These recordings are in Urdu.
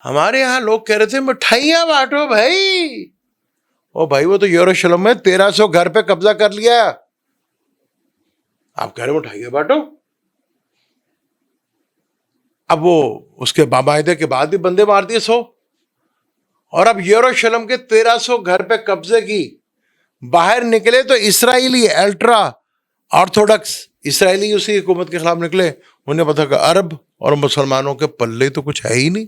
ہمارے یہاں لوگ کہہ رہے تھے مٹھائیاں بانٹو بھائی. او بھائی وہ تو یروشلم میں 1300 گھر پہ قبضہ کر لیا, آپ کہہ رہے مٹھائیاں بانٹو. اب وہ اس کے معاہدے کے بعد بھی بندے مار دیے 100, اور اب یروشلم کے 1300 گھر پہ قبضے کی باہر نکلے تو اسرائیلی الٹرا آرتھوڈکس اسرائیلی اسی حکومت کے خلاف نکلے. انہیں پتا کہ عرب اور مسلمانوں کے پلے تو کچھ ہے ہی نہیں.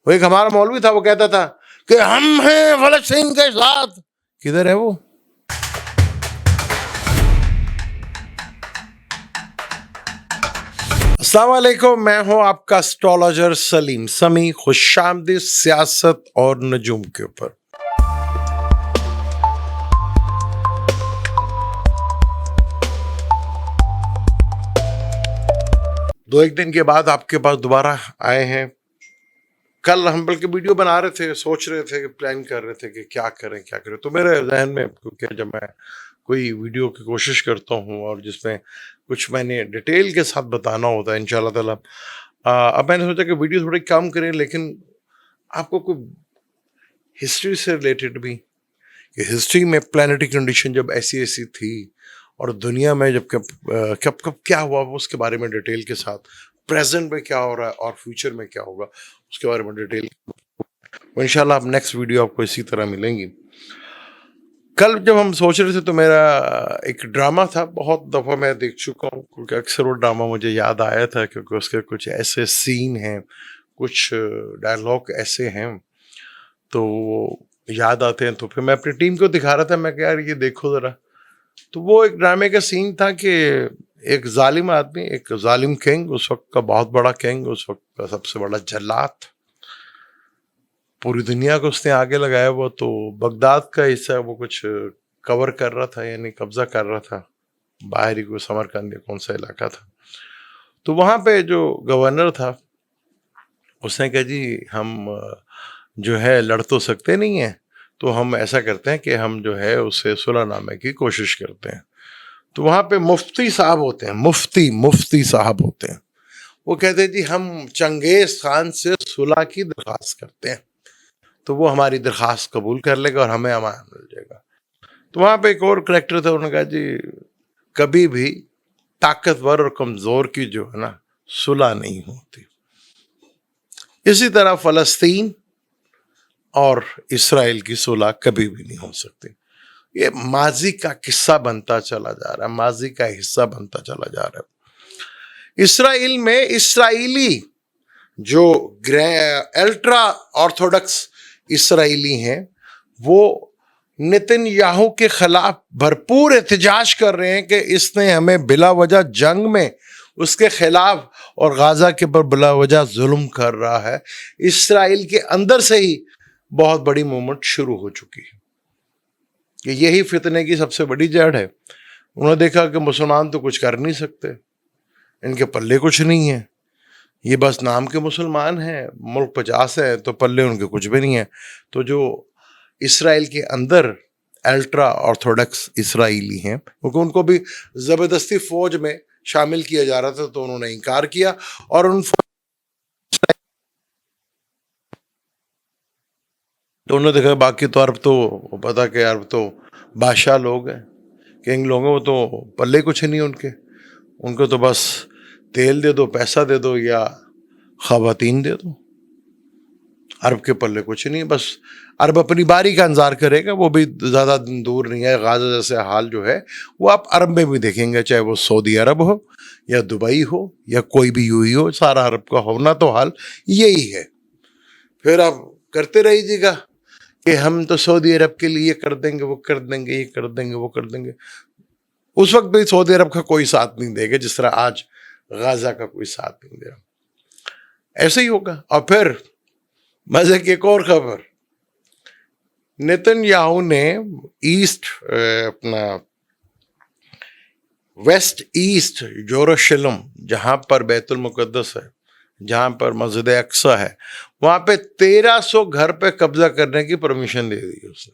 وہ ایک ہمارا مولوی تھا, وہ کہتا تھا کہ ہم ہیں فلسطین کے ساتھ. کدھر ہے وہ؟ السلام علیکم, میں ہوں آپ کا اسٹرالوجر سلیم سمی. خوش آمدید سیاست اور نجوم کے اوپر. دو ایک دن کے بعد آپ کے پاس دوبارہ آئے ہیں. کل ہم بلکہ ویڈیو بنا رہے تھے, سوچ رہے تھے, پلان کر رہے تھے کہ کیا کریں. تو میرے ذہن میں, کیونکہ جب میں کوئی ویڈیو کی کوشش کرتا ہوں اور جس میں کچھ میں نے ڈیٹیل کے ساتھ بتانا ہوتا ہے انشاءاللہ تعالیٰ, اب میں نے سوچا کہ ویڈیو تھوڑی کم کریں, لیکن آپ کو کوئی ہسٹری سے ریلیٹڈ بھی, کہ ہسٹری میں پلانیٹری کنڈیشن جب ایسی تھی اور دنیا میں جب کب کیا ہوا اس کے بارے میں ڈیٹیل کے ساتھ, پریزنٹ میں کیا ہو رہا ہے اور فیوچر میں کیا ہوگا اس کے بارے میں ڈیٹیل. انشاءاللہ اب نیکسٹ ویڈیو آپ کو اسی طرح ملیں گی. کل جب ہم سوچ رہے تھے تو میرا ایک ڈرامہ تھا, بہت دفعہ میں دیکھ چکا ہوں, کیونکہ اکثر وہ ڈرامہ مجھے یاد آیا تھا کیونکہ اس کے کچھ ایسے سین ہیں, کچھ ڈائلاگ ایسے ہیں تو یاد آتے ہیں. تو پھر میں اپنی ٹیم کو دکھا رہا تھا, میں کہ یار یہ دیکھو ذرا. تو وہ ایک ڈرامے کا سین تھا کہ ایک ظالم آدمی, ایک ظالم کنگ, اس وقت کا بہت بڑا کنگ, اس وقت کا سب سے بڑا جلاد, پوری دنیا کو اس نے آگے لگایا. وہ تو بغداد کا حصہ وہ کچھ کور کر رہا تھا, یعنی قبضہ کر رہا تھا, باہری کوئی سمرقند یا کون سا علاقہ تھا. تو وہاں پہ جو گورنر تھا اس نے کہا جی ہم جو ہے لڑ تو سکتے نہیں ہیں, تو ہم ایسا کرتے ہیں کہ ہم جو ہے اسے صلح نامے کی کوشش کرتے ہیں. تو وہاں پہ مفتی صاحب ہوتے ہیں, مفتی صاحب ہوتے ہیں, وہ کہتے ہیں جی ہم چنگیز خان سے صلح کی درخواست کرتے ہیں, تو وہ ہماری درخواست قبول کر لے گا اور ہمیں امان مل جائے گا. تو وہاں پہ ایک اور کریکٹر تھا, انہوں نے کہا جی کبھی بھی طاقتور اور کمزور کی جو ہے نا صلح نہیں ہوتی. اسی طرح فلسطین اور اسرائیل کی صلح کبھی بھی نہیں ہو سکتی. یہ ماضی کا قصہ بنتا چلا جا رہا ہے, ماضی کا حصہ بنتا چلا جا رہا ہے. اسرائیل میں اسرائیلی جو الٹرا آرتھوڈکس اسرائیلی ہیں وہ نتن یاہو کے خلاف بھرپور احتجاج کر رہے ہیں کہ اس نے ہمیں بلا وجہ جنگ میں اس کے خلاف اور غزہ کے پر بلا وجہ ظلم کر رہا ہے. اسرائیل کے اندر سے ہی بہت بڑی موومنٹ شروع ہو چکی ہے کہ یہی فتنے کی سب سے بڑی جڑ ہے. انہوں نے دیکھا کہ مسلمان تو کچھ کر نہیں سکتے, ان کے پلے کچھ نہیں ہے, یہ بس نام کے مسلمان ہیں, ملک 50 ہے تو پلے ان کے کچھ بھی نہیں ہے. تو جو اسرائیل کے اندر الٹرا آرتھوڈکس اسرائیلی ہیں, کیونکہ ان کو بھی زبردستی فوج میں شامل کیا جا رہا تھا تو انہوں نے انکار کیا, اور ان تو انہوں نے دیکھا باقی تو عرب تو پتا کہ عرب تو بادشاہ لوگ ہیں, کنگ لوگ ہیں, وہ تو پلے کچھ نہیں ان کو تو بس تیل دے دو, پیسہ دے دو یا خواتین دے دو. عرب کے پلے کچھ نہیں, بس عرب اپنی باری کا انتظار کرے گا. وہ بھی زیادہ دن دور نہیں ہے. غزہ جیسے حال جو ہے وہ آپ عرب میں بھی دیکھیں گے, چاہے وہ سعودی عرب ہو یا دبئی ہو یا کوئی بھی یو ہی ہو, سارا عرب کا ہونا تو حال یہی ہے. پھر آپ کرتے رہیے گا کہ ہم تو سعودی عرب کے لیے کر دیں گے, وہ کر دیں گے, یہ کر دیں گے, وہ کر دیں گے. اس وقت بھی سعودی عرب کا کوئی ساتھ نہیں دے گا جس طرح آج غزہ کا کوئی ساتھ نہیں دے رہا. ایسے ہی ہوگا. اور پھر مزے کی ایک اور خبر, نتن یاہو نے ویسٹ ایسٹ یروشلم, جہاں پر بیت المقدس ہے, جہاں پر مسجد اقصی ہے, وہاں پہ 1300 گھر پہ قبضہ کرنے کی پرمیشن دے دی اس نے.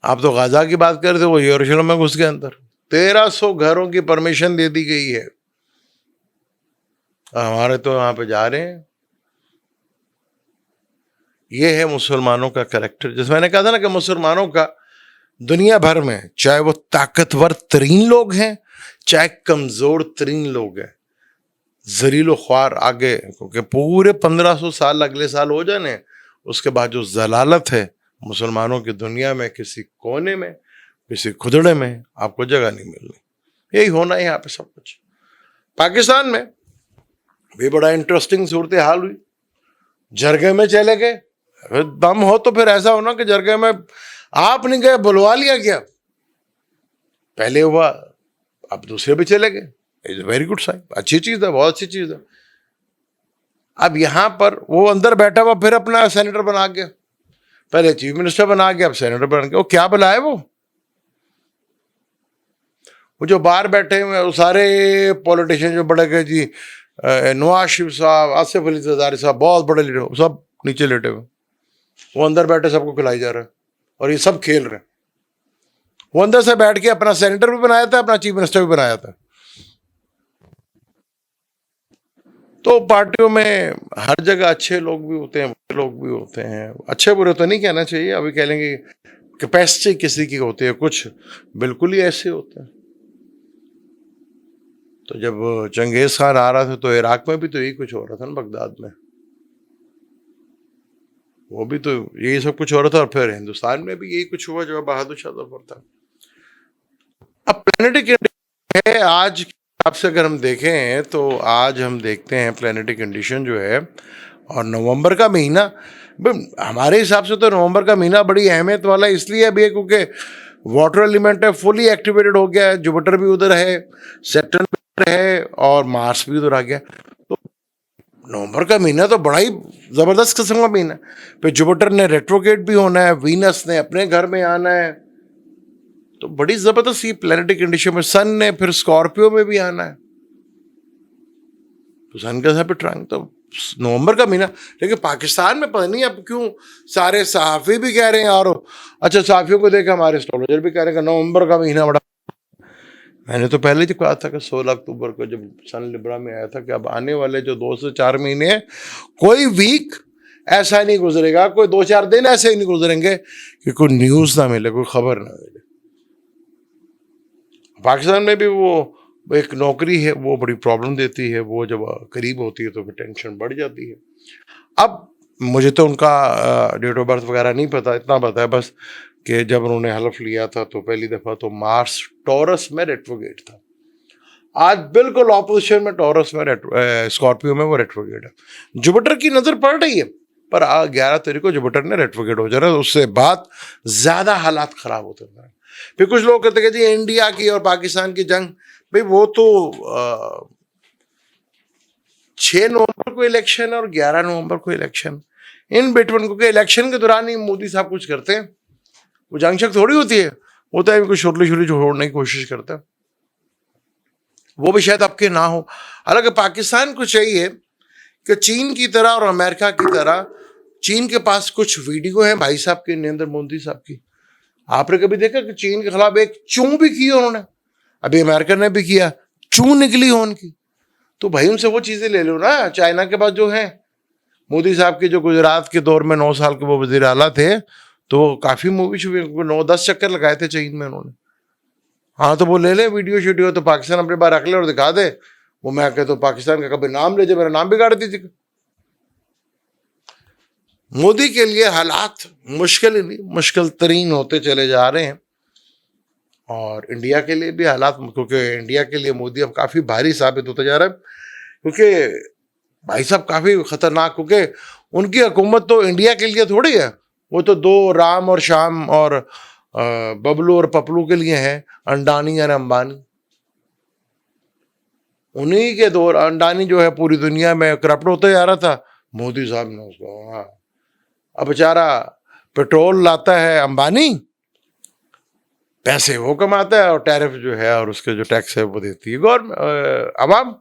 آپ تو غزہ کی بات کر رہے تھے, وہ یروشلم میں گھس کے اندر 1300 گھروں کی پرمیشن دے دی گئی ہے. ہمارے تو وہاں پہ جا رہے ہیں, یہ ہے مسلمانوں کا کریکٹر. جیسے میں نے کہا تھا نا کہ مسلمانوں کا دنیا بھر میں چاہے وہ طاقتور ترین لوگ ہیں چاہے کمزور ترین لوگ ہیں, ذلیل و خوار آگے, کیونکہ پورے 1500 سال اگلے سال ہو جانے, اس کے بعد جو ضلالت ہے مسلمانوں کی دنیا میں کسی کونے میں کسی کھدڑے میں آپ کو جگہ نہیں ملنی. یہی ہونا ہے یہاں پہ سب کچھ. پاکستان میں بھی بڑا انٹرسٹنگ صورتحال ہوئی. جرگے میں چلے گئے, دم ہو تو پھر ایسا ہونا کہ جرگے میں آپ نہیں گئے, بلوا لیا گیا. پہلے ہوا, اب دوسرے بھی چلے گئے. ویری گڈ سائن, اچھی چیز ہے, بہت اچھی چیز ہے. اب یہاں پر وہ اندر بیٹھا ہوا پھر اپنا سینیٹر بنا گیا, پہلے چیف منسٹر بنا گیا اب سینیٹر بنا گیا. وہ کیا بلائے, وہ جو باہر بیٹھے ہوئے وہ سارے پولیٹیشین جو بڑے گئے جی, نواز شریف صاحب, آصف علی زرداری صاحب, بہت بڑے لیڈر, سب نیچے لیٹے ہوئے. وہ اندر بیٹھے سب کو کھلائی جا رہا ہے اور یہ سب کھیل رہے ہیں. وہ اندر سے بیٹھ کے اپنا سینیٹر بھی بنایا تھا, اپنا چیف منسٹر بھی بنایا تھا. تو پارٹیوں میں ہر جگہ اچھے لوگ بھی ہوتے ہیں, برے لوگ بھی ہوتے ہیں. اچھے برے تو نہیں کہنا چاہیے, ابھی کہہ لیں گے کیپیسٹی کسی کی ہوتی ہے, کچھ بالکل ہی ایسے ہوتے ہیں. تو جب چنگیز خان آ رہا تھا تو عراق میں بھی تو یہی کچھ ہو رہا تھا نا, بغداد میں وہ بھی تو یہی سب کچھ ہو رہا تھا, اور پھر ہندوستان میں بھی یہی کچھ ہوا جو بہادر شاہ ظفر تھا. اب پلانیٹک ہے آج آپ سے اگر ہم دیکھیں تو آج ہم دیکھتے ہیں پلانیٹک کنڈیشن جو ہے, اور نومبر کا مہینہ ہمارے حساب سے تو نومبر کا مہینہ بڑی اہمیت والا اس لیے ابھی ہے کیونکہ واٹر ایلیمنٹ ہے فلی ایکٹیویٹڈ ہو گیا ہے, جوپیٹر بھی ادھر ہے, سیٹرن بھی ہے, اور مارس بھی ادھر آ گیا. تو نومبر کا مہینہ تو بڑا ہی زبردست قسم کا مہینہ ہے. پھر جوپیٹر نے ریٹروگیٹ بھی ہونا ہے, وینس نے اپنے گھر میں آنا ہے, تو بڑی زبردست یہ پلانیٹک کنڈیشن میں. سن نے پھر اسکارپیو میں بھی آنا ہے, تو سن کا پہ ٹرانگ. تو نومبر کا مہینہ, لیکن پاکستان میں پتہ نہیں اب کیوں سارے صحافی بھی کہہ رہے ہیں, اور اچھا صحافیوں کو دیکھا ہمارے اسٹرالوجر بھی کہہ رہے ہیں کہ نومبر کا مہینہ بڑا. میں نے تو پہلے ہی کہا تھا کہ 16 اکتوبر کو جب سن لبرا میں آیا تھا کہ اب آنے والے جو 2 سے 4 مہینے ہیں کوئی ویک ایسا نہیں گزرے گا, کوئی 2-4 دن ایسے ہی نہیں گزریں گے کہ کوئی نیوز نہ ملے, کوئی خبر نہ ملے. پاکستان میں بھی وہ ایک نوکری ہے, وہ بڑی پرابلم دیتی ہے, وہ جب قریب ہوتی ہے تو پھر ٹینشن بڑھ جاتی ہے. اب مجھے تو ان کا ڈیٹ آف برتھ وغیرہ نہیں پتا, اتنا پتا ہے بس کہ جب انہوں نے حلف لیا تھا تو پہلی دفعہ تو مارس ٹورس میں ریٹروگیٹ تھا. آج بالکل اپوزیشن میں ٹورس میں اسکارپیو میں وہ ریٹروگیٹ ہے. جوپیٹر کی نظر پڑ رہی ہے, پر 11 تاریخ کو جوپیٹر نے ریٹروگیٹ ہو جا رہا ہے, اس سے بعد زیادہ حالات خراب ہوتے ہیں. پھر کچھ لوگ کہتے ہیں کہ جی انڈیا کی اور پاکستان کی جنگ, بھائی وہ تو 6 نومبر کو الیکشن اور 11 نومبر کو الیکشن, ان بٹوین, کیونکہ الیکشن کے دوران ہی مودی صاحب کچھ کرتے ہیں, وہ جنگ شک تھوڑی ہوتی ہے, ہوتا ہے کوئی شرلی چھوڑنے کی کوشش کرتا ہے, وہ بھی شاید اب کے نہ ہو. حالانکہ پاکستان کو چاہیے کہ چین کی طرح اور امریکہ کی طرح, چین کے پاس کچھ ویڈیو ہیں بھائی صاحب کی, نریندر مودی صاحب کی, آپ نے کبھی دیکھا کہ چین کے خلاف ایک چوں بھی کی انہوں نے؟ ابھی امریکہ نے بھی کیا, چوں نکلی ہو ان کی, تو بھائی ان سے وہ چیزیں لے لو نا. چائنا کے پاس جو ہیں, مودی صاحب کے جو گجرات کے دور میں 9 سال کے وہ وزیر اعلیٰ تھے, تو کافی موویز ہوئی, 9-10 چکر لگائے تھے چین میں انہوں نے. ہاں تو وہ لے لیں ویڈیو شیڈیو, تو پاکستان اپنے باہر رکھ لے اور دکھا دے. وہ میں کہتا ہوں پاکستان کا کبھی نام لے جائے, میرا نام بگاڑ دیجیے. مودی کے لیے حالات مشکل ترین ہوتے چلے جا رہے ہیں, اور انڈیا کے لیے بھی حالات, کیونکہ انڈیا کے لیے مودی اب کافی بھاری ثابت ہوتا جا رہا ہے, کیونکہ بھائی صاحب کافی خطرناک, کیونکہ ان کی حکومت تو انڈیا کے لیے تھوڑی ہے, وہ تو 2 رام اور شام اور ببلو اور پپلو کے لیے ہیں, انڈانی اور امبانی. انہی کے دور, انڈانی جو ہے پوری دنیا میں کرپٹ ہوتا جا رہا تھا, مودی صاحب نے اس کو, اب بیچارہ پیٹرول لاتا ہے امبانی, پیسے وہ کماتا ہے, اور ٹیرف جو ہے اور اس کے جو ٹیکس ہے وہ دیتی ہے گورنمنٹ, عوام.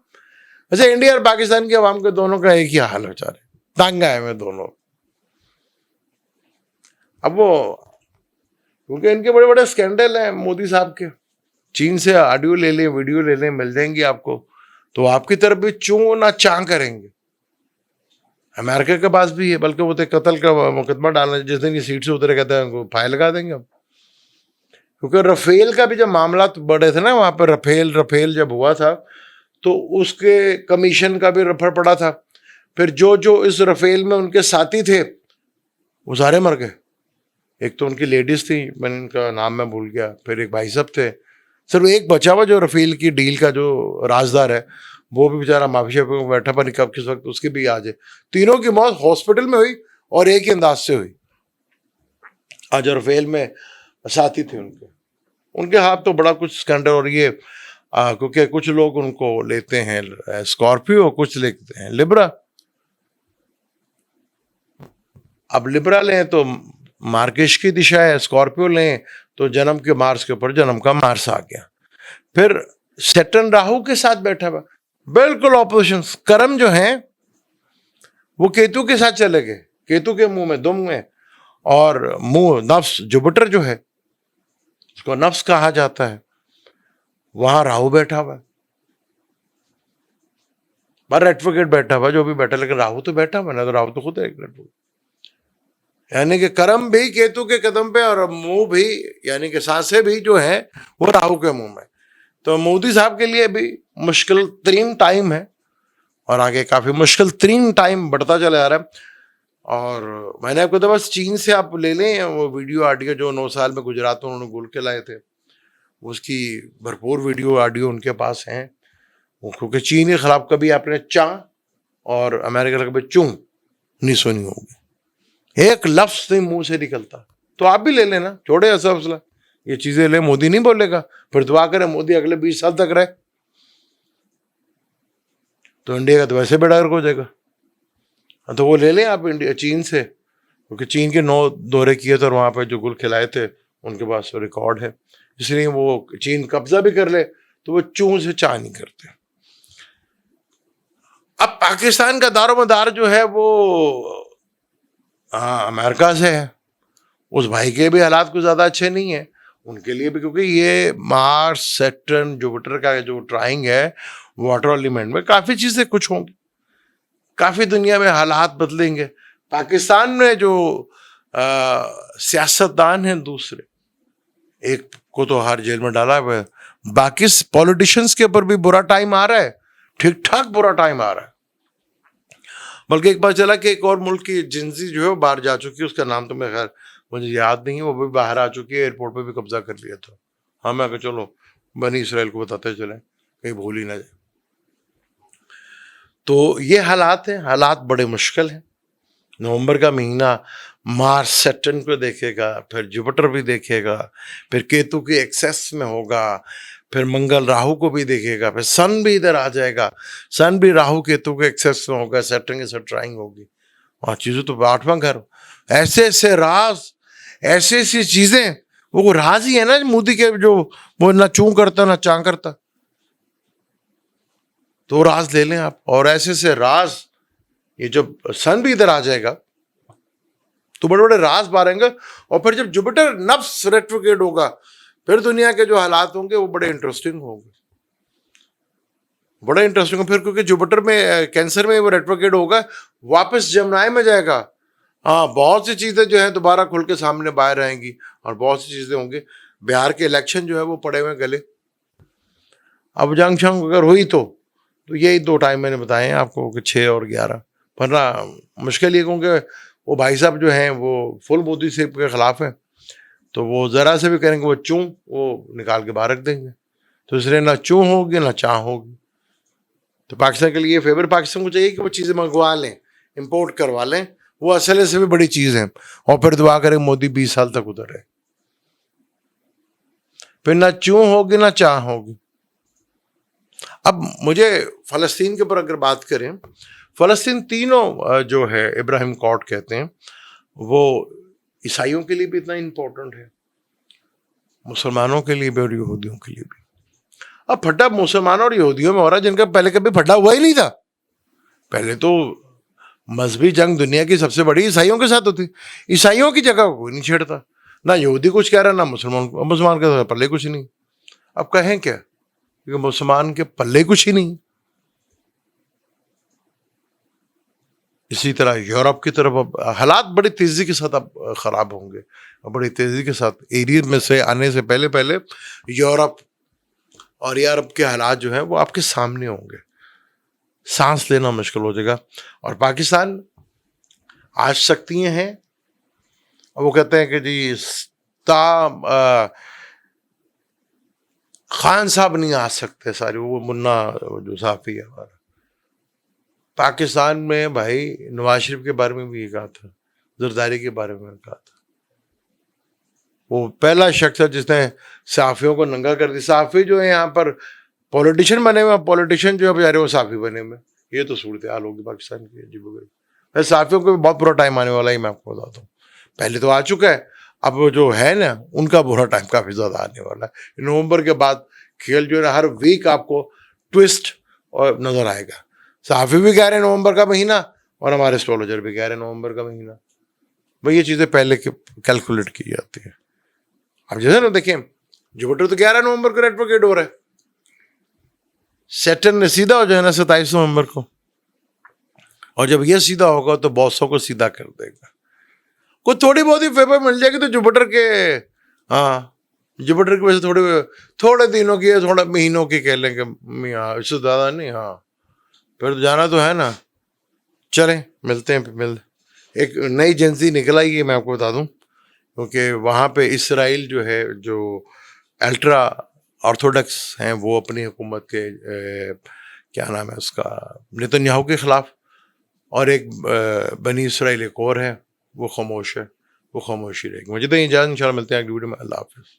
ویسے انڈیا اور پاکستان کے عوام کے دونوں کا ایک ہی حال ہے, بیچارے تنگ آئے میں دونوں. اب وہ کیونکہ ان کے بڑے بڑے اسکینڈل ہیں مودی صاحب کے, چین سے آڈیو لے لیں, ویڈیو لے لیں, مل جائیں گی آپ کو, تو آپ کی طرف بھی چوں نہ چاں کریں گے. امریکہ کے پاس بھی ہے، بلکہ وہ تو قتل کا مقدمہ ڈالنا، جس دن یہ سیٹ سے اترے کہتے ہیں فائل لگا دیں گے ہم. کیونکہ رفیل کا بھی جب معاملات بڑے تھے نا وہاں پہ، رفیل جب ہوا تھا تو اس کے کمیشن کا بھی رفڑ پڑا تھا. پھر جو اس رفیل میں ان کے ساتھی تھے وہ سارے مر گئے. ایک تو ان کی لیڈیز تھی، میں نے ان کا نام میں بھول گیا، پھر ایک بھائی صاحب تھے، صرف ایک بچا ہوا جو رفیل کی ڈیل کا جو رازدار ہے، وہ بھی بیچارہ معافی پہ بیٹھا، پر کب کس وقت اس کی بھی آج ہے. تینوں کی موت ہاسپٹل میں ہوئی اور ایک ہی انداز سے ہوئی. آج رفیل میں ساتھی تھے ان کے ہاتھ تو بڑا کچھ اسکینڈل. اور یہ کیونکہ کچھ لوگ ان کو لیتے ہیں اسکارپیو، کچھ لیتے ہیں لبرا. اب لبرا لیں تو مارکیش کی دشا ہے، اسکارپیو لیں تو جنم کے مارس کے اوپر جنم کا مارس آ گیا. پھر سیٹرن راہو کے ساتھ بیٹھا ہوا، بالکل اپوزیشن. کرم جو ہیں وہ کیتو کے ساتھ چلے گئے، کیتو کے منہ میں دم میں، اور منہ نفس جوپٹر جو ہے اس کو نفس کہا جاتا ہے، وہاں راہو بیٹھا ہوا، پر ایڈوکیٹ بیٹھا ہوا، جو بھی بیٹھا، لیکن راہو تو بیٹھا ہوا نا، تو راہو تو خود ہے ایڈوکیٹ. یعنی کہ کرم بھی کیتو کے قدم پہ، اور منہ بھی یعنی کہ سانسیں بھی جو ہیں وہ راہو کے منہ میں. تو مودی صاحب کے لیے بھی مشکل ترین ٹائم ہے، اور آگے کافی مشکل ترین ٹائم بڑھتا چلا جا رہا ہے. اور میں نے آپ کو تو بس چین سے آپ لے لیں وہ ویڈیو آڈیو جو 9 سال میں گجرات میں انہوں نے گول کے لائے تھے، اس کی بھرپور ویڈیو آڈیو ان کے پاس ہیں. کیونکہ چین کے خلاف کبھی آپ نے چاں اور امریکہ کا کبھی چوں نہیں سنی ہوگی، ایک لفظ نہیں منہ سے نکلتا. تو آپ بھی لے لینا، چھوڑے ایسا مسئلہ، یہ چیزیں لیں. مودی نہیں بولے گا، پھر دعا کرے مودی اگلے 20 سال تک رہے، تو انڈیا کا تو ویسے بیڑا غرق ہو جائے گا. تو وہ لے لیں آپ انڈیا چین سے، کیونکہ چین کے 9 دورے کیے تھے اور وہاں پہ جو گل کھلائے تھے ان کے پاس ریکارڈ ہے. اس لیے وہ چین قبضہ بھی کر لے تو وہ چوں سے چاہ نہیں کرتے. اب پاکستان کا دار و مدار جو ہے وہ امریکہ سے ہے. اس بھائی کے بھی حالات کچھ زیادہ اچھے نہیں ہیں ان کے لیے بھی، کیونکہ یہ مارس سیٹرن جوپٹر کا جو ٹرائنگ ہے واٹر ایلیمنٹ میں، کافی چیزیں کچھ ہوں گی، کافی دنیا میں حالات بدلیں گے. پاکستان میں جو سیاستدان ہیں دوسرے، ایک کو تو ہر جیل میں ڈالا ہوا ہے، باقی پولیٹیشنز کے اوپر بھی برا ٹائم آ رہا ہے، ٹھیک ٹھاک برا ٹائم آ رہا ہے. بلکہ ایک بار چلا کہ ایک اور ملک کی جنسی جو ہے وہ باہر جا چکی ہے، اس کا نام تو میں خیر مجھے یاد نہیں ہے، وہ بھی باہر آ چکی ہے، ایئرپورٹ پہ بھی قبضہ کر لیا تھا. ہاں میں کہ چلو بنی اسرائیل کو بتاتے چلیں کہیں بھول ہی نہ جائے. تو یہ حالات ہیں، حالات بڑے مشکل ہیں. نومبر کا مہینہ مارس سیٹرن کو دیکھے گا، پھر جوپٹر بھی دیکھے گا، پھر کیتو کے ایکسیس میں ہوگا، پھر منگل راہو کو بھی دیکھے گا، پھر سن بھی ادھر آ جائے گا، سن بھی راہو کیتو کے ایکسیس میں ہوگا، سیٹرن کے ساتھ ٹرائنگ ہوگی. وہاں چیزیں تو 8واں گھر، ایسے ایسے راز، ایسی ایسی چیزیں، وہ راز ہی ہے نا مودی کے، جو وہ نہ چوں کرتا نہ چاں کرتا. تو راز لے لیں آپ، اور ایسے ایسے راز، یہ جب سن بھی ادھر آ جائے گا تو بڑے بڑے راز باریں گے. اور پھر جب جوپٹر نفس ریٹروگریڈ ہوگا، پھر دنیا کے جو حالات ہوں گے وہ بڑے انٹرسٹنگ ہوں گے، بڑے انٹرسٹنگ ہوں. پھر کیونکہ جوپٹر میں کینسر میں وہ ریٹروگریڈ ہوگا، واپس جمنائے میں جائے گا. ہاں بہت سی چیزیں جو ہیں دوبارہ کھل کے سامنے باہر آئیں گی، اور بہت سی چیزیں ہوں گی. بہار کے الیکشن جو ہے وہ پڑے ہوئے گلے. اب جنگ شنگ اگر ہوئی تو یہی 2 ٹائم میں نے بتائے ہیں آپ کو، کہ 6 اور 11. ورنہ مشکل یہ کیونکہ وہ بھائی صاحب جو ہیں وہ فل مودی صاحب کے خلاف ہیں، تو وہ ذرا سے بھی کریں گے وہ چوں وہ نکال کے باہر رکھ دیں گے. تو اس لیے نہ چوں ہوگی نہ چاہ ہوگی. تو پاکستان کے لیے فیور، پاکستان کو چاہیے کہ وہ چیزیں منگوا لیں، امپورٹ کروا لیں، وہ اصل سے بھی بڑی چیز ہے. اور پھر دعا کریں مودی 20 سال تک ادھر رہے. پھر نہ چوں ہوگی نہ چاہ ہوگی. اب مجھے فلسطین کے اوپر اگر بات کریں، فلسطین تینوں جو ہے ابراہیم کارڈ کہتے ہیں، وہ عیسائیوں کے لیے بھی اتنا امپورٹنٹ ہے، مسلمانوں کے لیے بھی اور یہودیوں کے لیے بھی. اب پھڈا مسلمانوں اور یہودیوں میں ہو رہا ہے جن کا پہلے کبھی پھڈا ہوا ہی نہیں تھا. پہلے تو مذہبی جنگ دنیا کی سب سے بڑی عیسائیوں کے ساتھ ہوتی، عیسائیوں کی جگہ کوئی نہیں چھیڑتا، نہ یہودی کچھ کہہ رہا نہ مسلمان کے پلے کچھ نہیں. اب کہیں کیا، کیونکہ مسلمان کے پلے کچھ ہی نہیں. اسی طرح یورپ کی طرف اب حالات بڑی تیزی کے ساتھ اب خراب ہوں گے، اور بڑی تیزی کے ساتھ ایریا میں سے آنے سے پہلے یورپ اور یورپ کے حالات جو ہیں وہ آپ کے سامنے ہوں گے، سانس لینا مشکل ہو جائے گا. اور پاکستان آج سختیاں ہیں، اور وہ کہتے ہیں کہ جی خان صاحب نہیں آ سکتے سارے، وہ منا جو صحافی ہے ہمارا پاکستان میں، بھائی نواز شریف کے بارے میں بھی یہ کہا تھا، زرداری کے بارے میں کہا تھا. وہ پہلا شخص ہے جس نے صحافیوں کو ننگا کر دی. صحافی جو ہے یہاں پر پولیٹیشین بنے ہوئے، پولیٹیشین جو ہے بیچارے وہ صحافی بنے ہوئے. یہ تو صورتحال ہوگی پاکستان کی عجیب و غریب. صحافیوں کو بھی بہت برا ٹائم آنے والا ہے، میں آپ کو بتاتا ہوں. پہلے تو آ چکا ہے، اب جو ہے نا ان کا برا ٹائم کافی زیادہ آنے والا ہے. نومبر کے بعد کھیل جو ہے نا ہر ویک آپ کو ٹوسٹ اور نظر آئے گا. صحافی بھی کہہ رہے ہیں نومبر کا مہینہ، اور ہمارے اسٹرالوجر بھی کہہ رہے ہیں نومبر کا مہینہ. بھائی یہ چیزیں پہلے کیلکولیٹ کی جاتی ہیں. اب جیسے نا دیکھیں جوپیٹر تو 11 نومبر کو ریٹروگریڈ ہو رہا ہے، سیٹرن نے سیدھا ہو جائے نا 27 نومبر کو، اور جب یہ سیدھا ہوگا تو باسوں کو سیدھا کر دے گا. کوئی تھوڑی بہت ہی فیور مل جائے گی تو جوپیٹر کے، ہاں جوپیٹر کی وجہ سے تھوڑے دنوں کی، تھوڑے مہینوں کی کہہ لیں کہ ہاں اس سے زیادہ نہیں. ہاں پھر جانا تو ہے نا. چلیں ملتے ہیں، ایک نئی ایجنسی نکل آئی ہے، میں آپ کو بتا دوں، کیونکہ وہاں پہ اسرائیل جو ہے، جو الٹرا آرتھوڈکس ہیں، وہ اپنی حکومت کے کیا نام ہے اس کا، نتنیاہو کے خلاف، اور ایک بنی اسرائیل ایک اور ہے، وہ خاموش ہے، وہ خاموشی رہے گی. مجھے تو اجازت، ان شاء اللہ ملتے ہیں اگلی ویڈیو میں. اللہ حافظ.